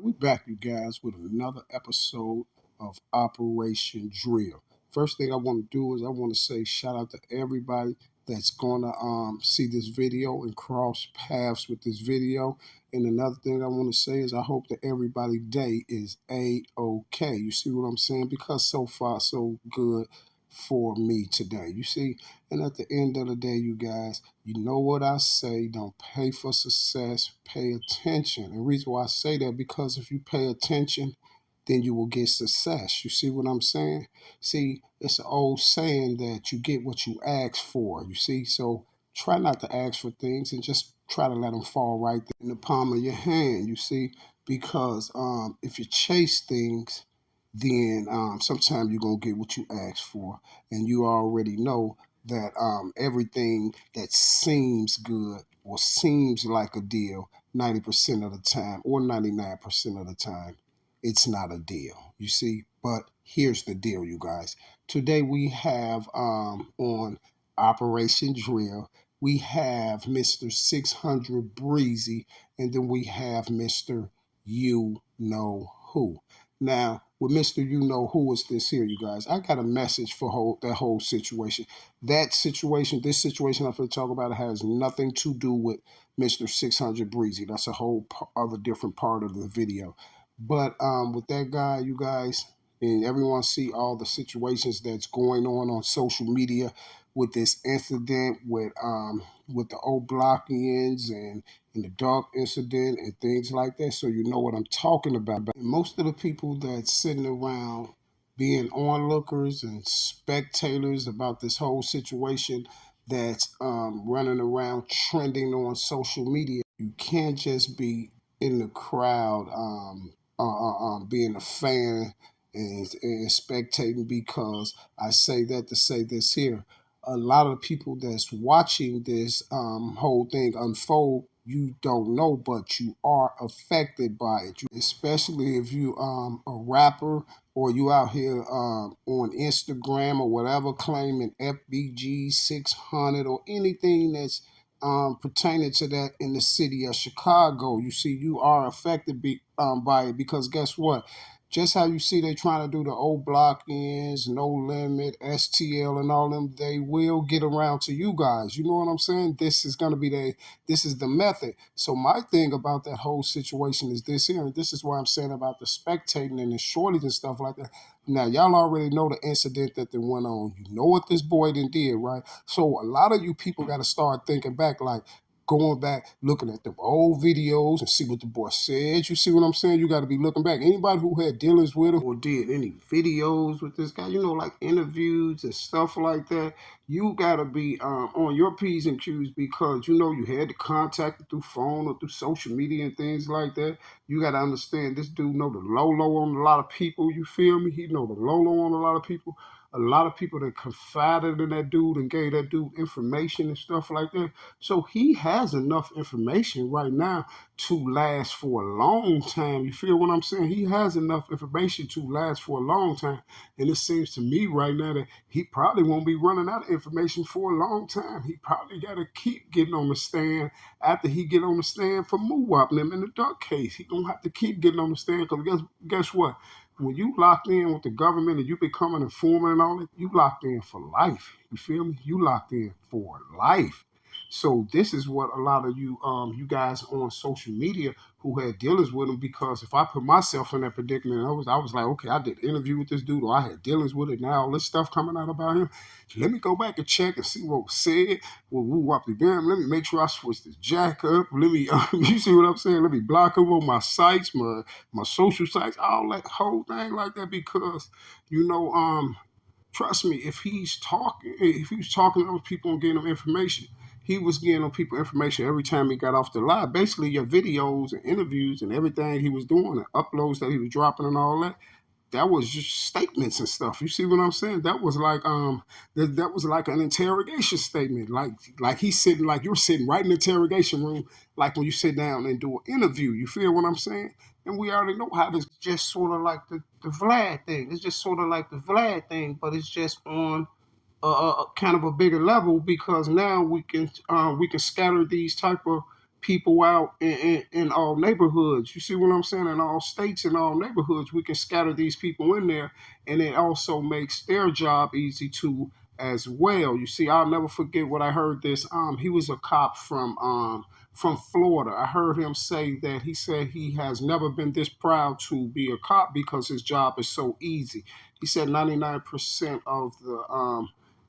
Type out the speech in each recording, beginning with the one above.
We're back, you guys, with another episode of Operation Drill. First thing I want to do is I want to say shout out to everybody that's gonna see this video and cross paths with this video. And another thing I want to say is I hope that everybody's day is a-okay. You see what I'm saying? Because so far so good for me today. You see, and at the end of the day, you guys, you know what I say, don't pay for success, pay attention. And the reason why I say that, because if you pay attention, then you will get success. You see what I'm saying? See, it's an old saying that you get what you ask for. You see, so try not to ask for things and just try to let them fall right there in the palm of your hand. You see, because if you chase things, then sometimes you're going to get what you ask for. And you already know that everything that seems good or seems like a deal 90% of the time or 99% of the time, it's not a deal. You see, but here's the deal, you guys. Today we have on Operation Drill, we have Mr. 600 Breezy, and then we have Mr. You Know Who. Now, with Mr. You Know Who is this here, you guys. I got a message for that whole situation. That situation, this situation I'm going to talk about, has nothing to do with Mr. 600 Breezy. That's a whole other different part of the video. But with that guy, you guys, and everyone see all the situations that's going on social media with this incident with the old block-ins and the dark incident and things like that. So you know what I'm talking about. And most of the people that's sitting around being onlookers and spectators about this whole situation that's running around trending on social media, you can't just be in the crowd being a fan and spectating, because I say that to say this here. A lot of people that's watching this whole thing unfold, you don't know, but you are affected by it. Especially if you a rapper, or you out here on Instagram or whatever, claiming FBG 600 or anything that's pertaining to that in the city of Chicago. You see, you are affected by it, because guess what? Just how you see they trying to do the old block-ins, no limit, STL, and all them, they will get around to you guys. You know what I'm saying? This is gonna be this is the method. So my thing about that whole situation is this here, and this is what I'm saying about the spectating and the shorties and stuff like that. Now, y'all already know the incident that went on. You know what this boy did, right? So a lot of you people got to start thinking back, like, going back, looking at the old videos and see what the boy said. You see what I'm saying? You got to be looking back. Anybody who had dealings with him or did any videos with this guy, you know, like interviews and stuff like that, you got to be on your P's and Q's, because, you know, you had to contact him through phone or through social media and things like that. You got to understand, this dude know the low on a lot of people. You feel me? He know the low on a lot of people. A lot of people that confided in that dude and gave that dude information and stuff like that. So he has enough information right now to last for a long time. You feel what I'm saying? He has enough information to last for a long time. And it seems to me right now that he probably won't be running out of information for a long time. He probably got to keep getting on the stand after he get on the stand for moo-wopping him in the duck case. He going to have to keep getting on the stand, because guess what? When you locked in with the government and you become an informant and all that, you locked in for life. You feel me? You locked in for life. So this is what a lot of you guys on social media who had dealings with him, because if I put myself in that predicament, I was like, okay, I did an interview with this dude, or I had dealings with it. Now all this stuff coming out about him. Let me go back and check and see what was said. Well, let me make sure I switch this jack up. Let me, you see what I'm saying? Let me block him on my sites, my social sites, all that whole thing like that, because you know, trust me, if he's talking to those people and getting them information, he was getting on people information every time he got off the live. Basically, your videos and interviews and everything he was doing, and uploads that he was dropping and all that, that was just statements and stuff. You see what I'm saying? That was like that was like an interrogation statement. Like he's sitting, like you're sitting right in the interrogation room, like when you sit down and do an interview. You feel what I'm saying? And we already know how this just sort of like the Vlad thing. It's just sort of like the Vlad thing, but it's just on kind of a bigger level, because now we can scatter these type of people out in all neighborhoods. You see what I'm saying? In all states and all neighborhoods, we can scatter these people in there, and it also makes their job easy too as well. You see, I'll never forget what I heard this. He was a cop from Florida. I heard him say that he said he has never been this proud to be a cop because his job is so easy. He said 99% of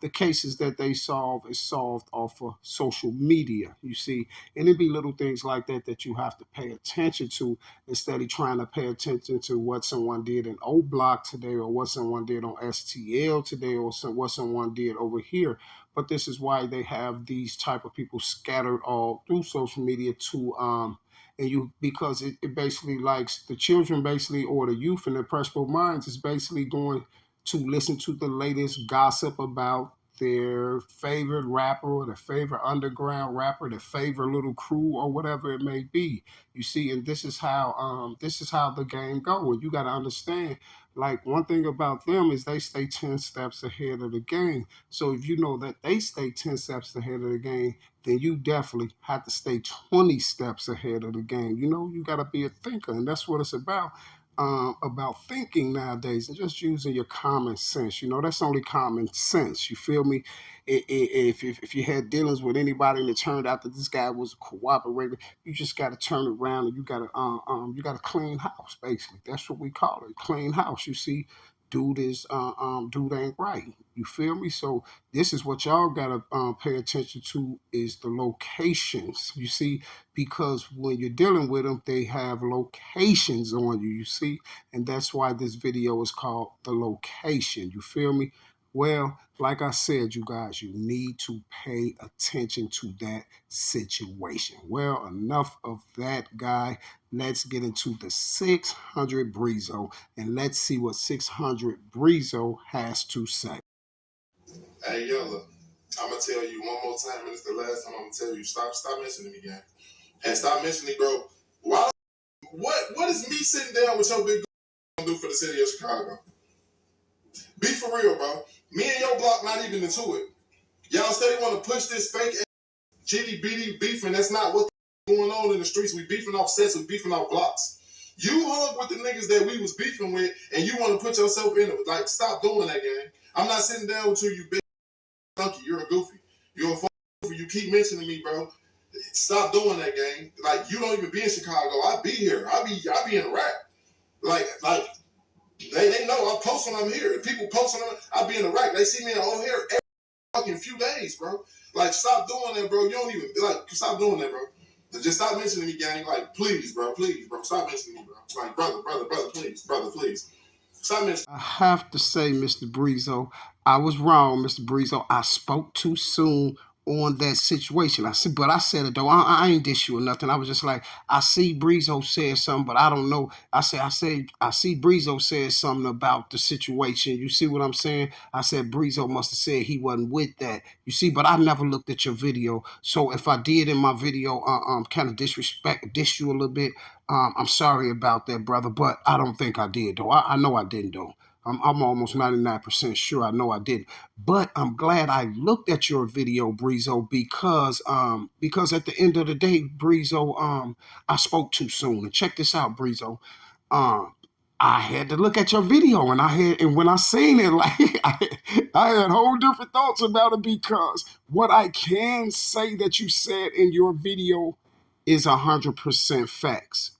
the cases that they solve is solved off of social media. You see, and it be little things like that that you have to pay attention to instead of trying to pay attention to what someone did in O Block today or what someone did on STL today or what someone did over here. But this is why they have these type of people scattered all through social media to and you because it basically likes the children basically or the youth and the impressionable minds is basically going to listen to the latest gossip about their favorite rapper or their favorite underground rapper, their favorite little crew or whatever it may be. You see, and this is how the game go. And you got to understand, like one thing about them is they stay 10 steps ahead of the game. So if you know that they stay 10 steps ahead of the game, then you definitely have to stay 20 steps ahead of the game. You know, you got to be a thinker, and that's what it's about thinking nowadays and just using your common sense. You know, that's only common sense. You feel me? If you had dealings with anybody and it turned out that this guy was a cooperator, you just got to turn it around and you got to clean house. Basically, that's what we call it, clean house. You see, dude ain't right. You feel me? So this is what y'all gotta pay attention to is the locations. You see, because when you're dealing with them, they have locations on you. You see, and that's why this video is called the location. You feel me? Well, like I said, you guys, you need to pay attention to that situation. Well, enough of that, guy. Let's get into the 600 Breezo and let's see what 600 Breezo has to say. Hey, Yella, I'm gonna tell you one more time, and it's the last time I'm gonna tell you. Stop mentioning me, gang, and stop mentioning, bro. Why? What is me sitting down with your big gonna do for the city of Chicago? Be for real, bro. Me and your block not even into it. Y'all steady want to push this fake GD BD beefing. That's not what's going on in the streets. We beefing off sets. We beefing off blocks. You hung with the niggas that we was beefing with, and you want to put yourself in it. Like, stop doing that, gang. I'm not sitting down with you big donkey. You're a goofy. You're a goofy. You keep mentioning me, bro. Stop doing that, gang. Like, you don't even be in Chicago. I be here. I be in Iraq. Like they know I'm posting. I'm here. If people posting, I be in Iraq. They see me in O'Hare every fucking few days, bro. Like, stop doing that, bro. You don't even like. Stop doing that, bro. Just stop mentioning me, gang. Like, please, bro. Stop mentioning me, bro. Like, brother, please. Stop mentioning. I have to say, Mr. Breezo, I was wrong, Mr. Breezo. I spoke too soon on that situation. But I said it though. I ain't dish you or nothing. I was just like, I see Breezo said something, but I don't know. I see Breezo said something about the situation. You see what I'm saying? I said Breezo must have said he wasn't with that. You see, but I never looked at your video. So if I did in my video, kind of dish you a little bit, I'm sorry about that, brother. But I don't think I did though. I know I didn't though. I'm almost 99% sure I know I did. But I'm glad I looked at your video, Breezo, because at the end of the day, Breezo, I spoke too soon. And check this out, Breezo. Um, I had to look at your video, and when I seen it, like I had whole different thoughts about it because what I can say that you said in your video is 100% facts.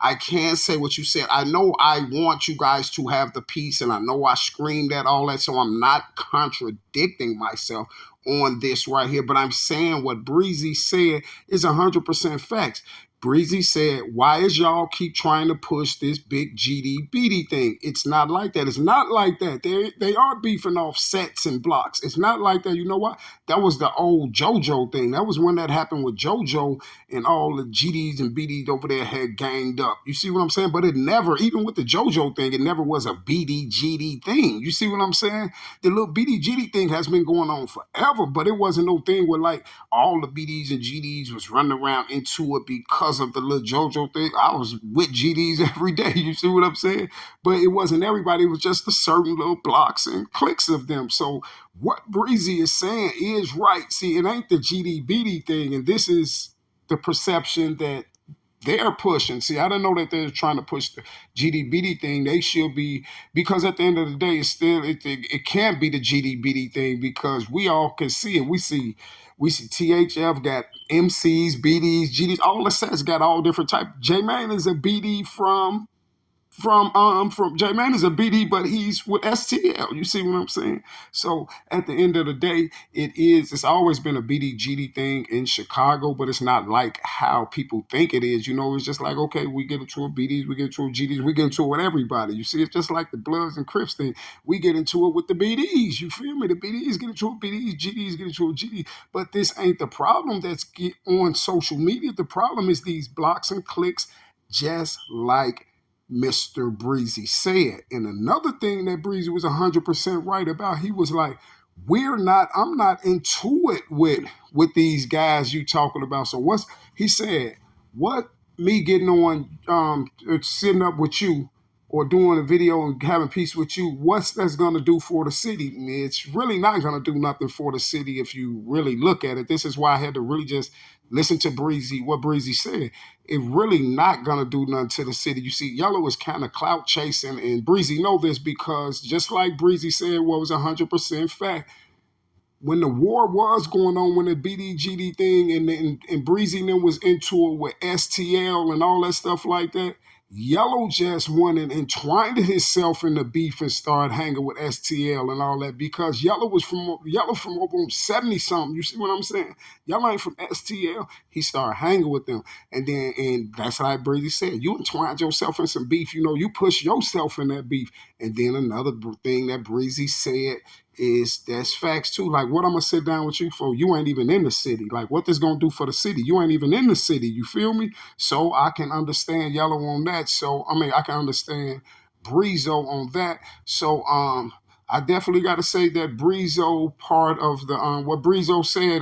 I can say what you said. I know I want you guys to have the peace, and I know I screamed at all that, so I'm not contradicting myself on this right here, but I'm saying what Breezy said is 100% facts. Breezy said, why is y'all keep trying to push this big GD thing? It's not like that. It's not like that. They are beefing off sets and blocks. It's not like that. You know what? That was the old JoJo thing. That was when that happened with JoJo and all the GDs and BDs over there had ganged up. You see what I'm saying? But it never, even with the JoJo thing, it never was a BD GD thing. You see what I'm saying? The little BD GD thing has been going on forever, but it wasn't no thing where like all the BDs and GDs was running around into it because of the little JoJo thing. I was with GDs every day. You see what I'm saying? But it wasn't everybody. It was just a certain little blocks and cliques of them. So what Breezy is saying is right. See, it ain't the GD BD thing, and this is the perception that they're pushing. See, I don't know that they're trying to push the GDBD thing. They should be, because at the end of the day, it's still it can't be the GDBD thing because we all can see it. We see THF got MCs, BDs, GDs, all the sets got all different type. J Man is a BD from J Man is a BD, but he's with STL. You see what I'm saying? So at the end of the day, it's always been a BD GD thing in Chicago, but it's not like how people think it is. It's just like, okay, we get into a BDs, we get into a GDs, we get into it with everybody. You see, it's just like the Bloods and Crips thing. We get into it with the BDs. You feel me? The BDs get into a BDs, GDs get into a GD. But this ain't the problem that's on social media. The problem is these blocks and clicks, just like Mr. Breezy said. And another thing that Breezy was 100% right about, he was like, I'm not into it with these guys you talking about. So he said, what me getting on, sitting up with you or doing a video and having peace with you, what's that's going to do for the city? It's really not going to do nothing for the city if you really look at it. This is why I had to really just listen to Breezy, what Breezy said. It really not going to do nothing to the city. You see, Yellow is kind of clout chasing, and Breezy know this because just like Breezy said, what was 100% fact, when the war was going on, when the BDGD thing and Breezy and them was into it with STL and all that stuff like that, Yellow just went and entwined himself in the beef and started hanging with STL and all that because Yellow from over on 70 something. You see what I'm saying? Yellow ain't from STL. He started hanging with them. And that's like Breezy said. You entwined yourself in some beef. You push yourself in that beef. And then another thing that Breezy said is that's facts too. Like, what I'm gonna sit down with you for? You ain't even in the city. Like, what this gonna do for the city? You ain't even in the city. You feel me? So I can understand Yellow on that. So I mean, I can understand Breezo on that. So I definitely got to say that Breezo part of the what Breezo said,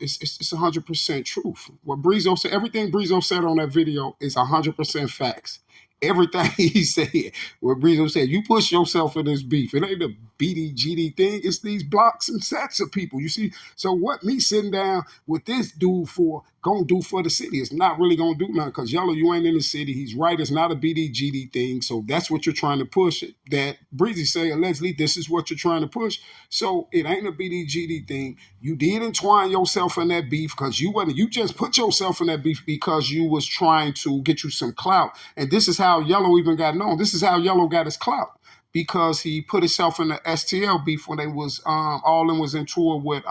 it's 100% truth. What Breezo said, everything Breezo said on that video is 100% facts. Everything he said, what Breezo said, you push yourself in this beef. It ain't a BDGD thing. It's these blocks and sets of people. You see, so what me sitting down with this dude for gonna do for the city? It's not really gonna do nothing because Yellow, you ain't in the city. He's right. It's not a BDGD thing. So that's what you're trying to push. That Breezy say allegedly this is what you're trying to push. So it ain't a BDGD thing. You did entwine yourself in that beef because you wasn't. You just put yourself in that beef because you was trying to get you some clout. And this is how Yellow even got known. This is how Yellow got his clout because he put himself in the STL beef when they was all in was in tour with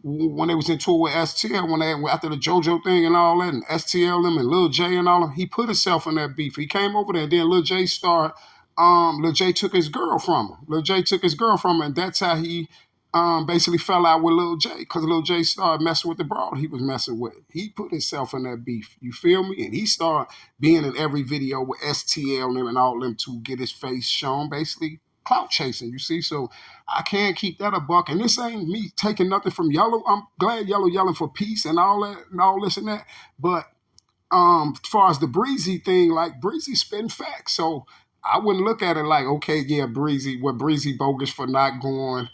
when they was in tour with STL, when they after the JoJo thing and all that, and STL them and Lil J and all them, he put himself in that beef. He came over there, and then Lil J started. Lil J took his girl from him. Lil J took his girl from him, and that's how he basically fell out with Lil J because Lil J started messing with the broad he was messing with. He put himself in that beef. You feel me? And he started being in every video with STL and them and all them to get his face shown, basically clout chasing. You see, so I can't keep that a buck. And this ain't me taking nothing from Yellow. I'm glad Yellow yelling for peace and all that and all this and that. But as far as the Breezy thing, like Breezy spitting facts. So I wouldn't look at it like, okay, yeah, Breezy, what Breezy bogus for not going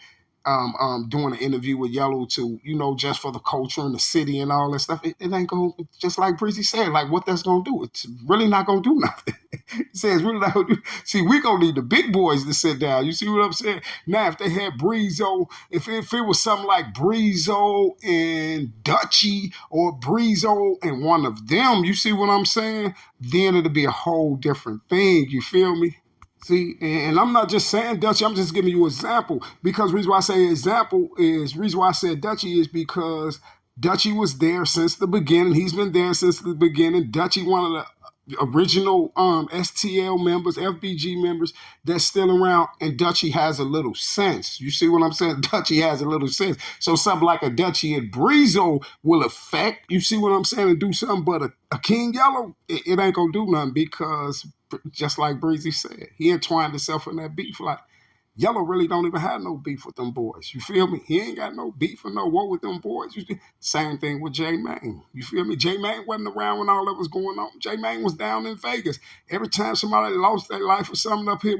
doing an interview with Yellow to, just for the culture and the city and all that stuff. It ain't going to, just like Breezy said, like what that's going to do. It's really not going to do nothing. He says, really not going to do. See, we going to need the big boys to sit down. You see what I'm saying? Now, if they had Breezo, if it was something like Breezo and Dutchy or Breezo and one of them, you see what I'm saying? Then it'll be a whole different thing. You feel me? See, and I'm not just saying Dutchy, I'm just giving you an example. Because the reason why I say example is, reason why I said Dutchy is because Dutchy was there since the beginning. He's been there since the beginning. Dutchy, one of the original STL members, FBG members that's still around, and Dutchy has a little sense. You see what I'm saying? Dutchy has a little sense. So something like a Dutchy and Breezo will affect, you see what I'm saying, and do something, but a King Yellow, it ain't gonna do nothing because just like Breezy said, he entwined himself in that beef. Like, Yellow really don't even have no beef with them boys. You feel me? He ain't got no beef or no war with them boys. Same thing with J Main. You feel me? J Main wasn't around when all that was going on. J Main was down in Vegas. Every time somebody lost their life or something up here,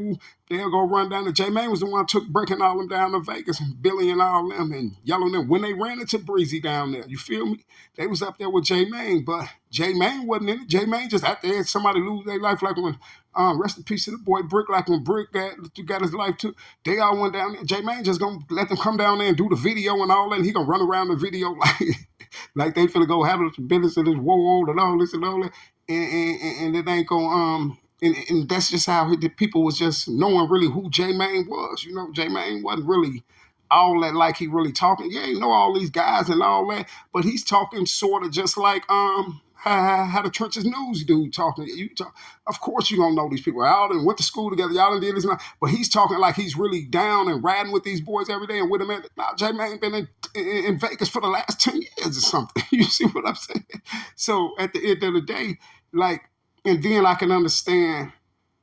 they'll go run down. J Main was the one who took breaking all them down to Vegas, and Billy and all them, and Yellow and them. When they ran into Breezy down there, you feel me? They was up there with J Main, but J Main wasn't in it. J Main just after had somebody lose their life, like when rest in peace to the boy Brick, like when Brick got his life too. They all went down there. J Main just gonna let them come down there and do the video and all that. And he gonna run around the video like they finna go handle the business of this world and all this and all that. And it ain't gonna and that's just how the people was just knowing really who J Main was. You know, J Main wasn't really all that like he really talking. Yeah, you know all these guys and all that, but he's talking sort of just like how the Trenches News dude talking. Of course you gonna know these people. Y'all done went to school together. Y'all done did this and that. But he's talking like he's really down and riding with these boys every day and with them. Now J Main been in Vegas for the last 10 years or something. You see what I'm saying? So at the end of the day, like, and then I can understand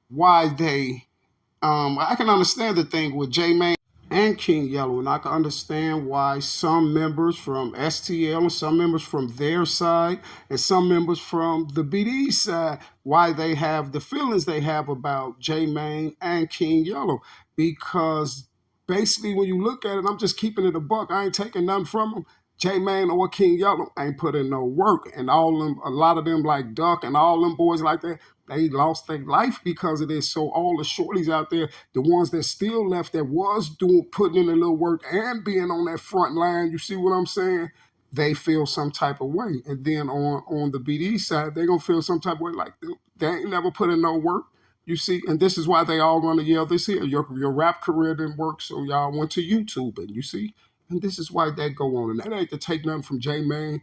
why I can understand the thing with J Main and King Yellow, and I can understand why some members from STL and some members from their side and some members from the BD side, why they have the feelings they have about J Main and King Yellow. Because basically, when you look at it, I'm just keeping it a buck. I ain't taking nothing from them. J Main or King Yellow ain't put in no work, and all them, a lot of them like Duck and all them boys like that, they lost their life because of this. So all the shorties out there, the ones that still left that was doing putting in a little work and being on that front line, you see what I'm saying? They feel some type of way. And then on the BD side, they're gonna feel some type of way like they ain't never put in no work. You see, and this is why they all gonna yell this here. Your rap career didn't work, so y'all went to YouTube, and you see, and this is why that go on. And that ain't to take nothing from J Main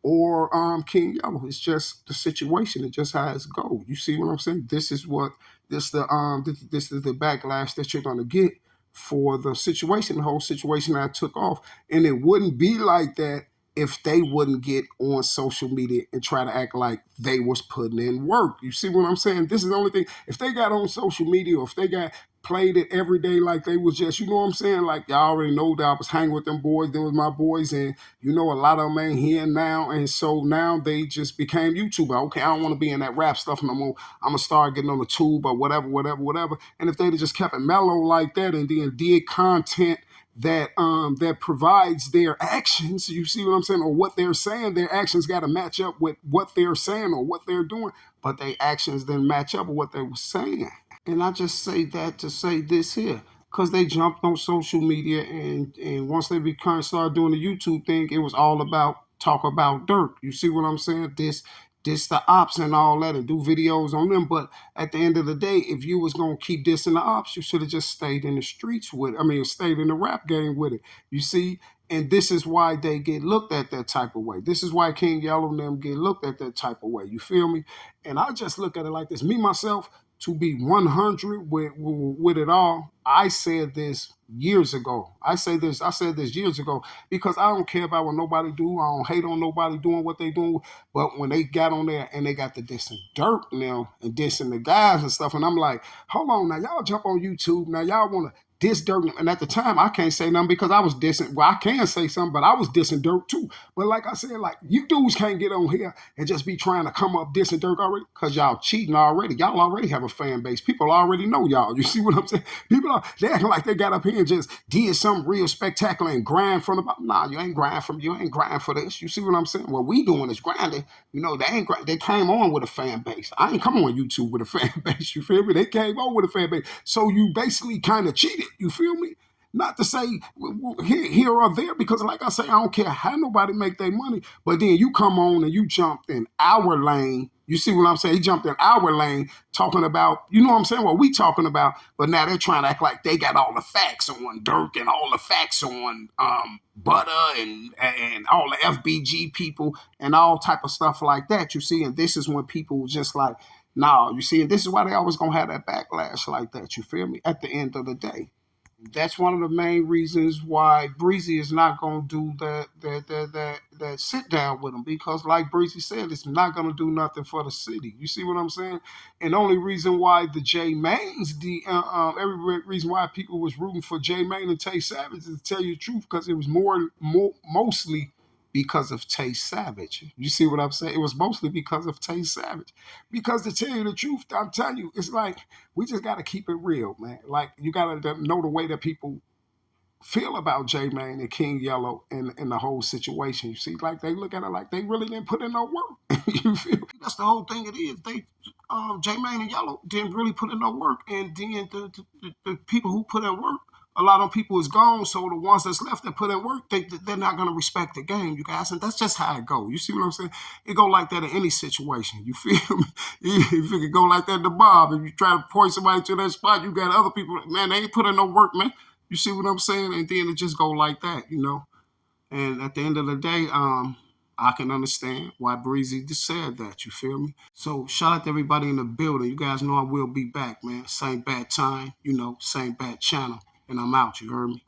or King Yellow. It's just the situation. It's just how it's go. You see what I'm saying? This is the backlash that you're gonna get for the situation, the whole situation that I took off. And it wouldn't be like that if they wouldn't get on social media and try to act like they was putting in work. You see what I'm saying? This is the only thing. If they got on social media or if they got played it every day like they was just, you know what I'm saying? Like y'all already know that I was hanging with them boys, they was my boys, and you know, a lot of them ain't here now, and so now they just became YouTuber. Okay, I don't want to be in that rap stuff no more. I'm gonna start getting on the tube or whatever, whatever, whatever. And if they'd have just kept it mellow like that and then did content that provides their actions, you see what I'm saying, or what they're saying, their actions got to match up with what they're saying or what they're doing, but their actions didn't match up with what they were saying. And I just say that to say this here. Because they jumped on social media and once they become started doing the YouTube thing, it was all about talk about dirt. You see what I'm saying? This the ops and all that and do videos on them. But at the end of the day, if you was gonna keep dissing the ops, you should have just stayed in the streets with it. I mean, stayed in the rap game with it. You see? And this is why they get looked at that type of way. This is why King Yellow and them get looked at that type of way. You feel me? And I just look at it like this. Me, myself, to be 100 with it all, I said this years ago. I said this years ago because I don't care about what nobody do. I don't hate on nobody doing what they do. But when they got on there and they got the dissing dirt now and dissing the guys and stuff, and I'm like, hold on now, y'all jump on YouTube now, y'all want to diss dirt. And at the time, I can't say nothing because I was dissing. Well, I can say something, but I was dissing dirt too. But like I said, like you dudes can't get on here and just be trying to come up dissing dirt already because y'all cheating already. Y'all already have a fan base. People already know y'all. You see what I'm saying? They acting like they got up here and just did something real spectacular and grind from the. Nah, you ain't grind for this. You see what I'm saying? What we doing is grinding. You know, they came on with a fan base. I ain't come on YouTube with a fan base. You feel me? They came on with a fan base. So you basically kind of cheated. You feel me? Not to say here or there, because like I say, I don't care how nobody make their money. But then you come on and you jumped in our lane. You see what I'm saying? He jumped in our lane talking about, you know what I'm saying, what we talking about. But now they're trying to act like they got all the facts on Dirk and all the facts on Butter and all the FBG people and all type of stuff like that. You see, and this is when people just like, nah, you see, and this is why they always gonna have that backlash like that. You feel me? At the end of the day. That's one of the main reasons why Breezy is not going to do that sit down with him, because, like Breezy said, it's not going to do nothing for the city. You see what I'm saying? And the only reason why the J Mains, every reason why people was rooting for J Main and Tay Savage, is to tell you the truth, because it was mostly because of Tay Savage. You see what I'm saying? It was mostly because of Tay Savage. Because to tell you the truth, I'm telling you, it's like we just got to keep it real, man. Like, you got to know the way that people feel about J Mane and King Yellow and the whole situation. You see, like, they look at it like they really didn't put in no work. You feel? That's the whole thing. It is they J Mane and Yellow didn't really put in no work, and then the people who put in work, a lot of people is gone. So the ones that's left that put in work, they're not gonna respect the game, you guys, and that's just how it go. You see what I'm saying? It go like that in any situation. You feel me? If it could go like that to Bob, if you try to point somebody to that spot, you got other people. Man, they ain't put in no work, man. You see what I'm saying? And then it just go like that, you know. And at the end of the day, I can understand why Breezy just said that. You feel me? So shout out to everybody in the building. You guys know I will be back, man. Same bad time, you know, same bad channel. And I'm out. You heard me?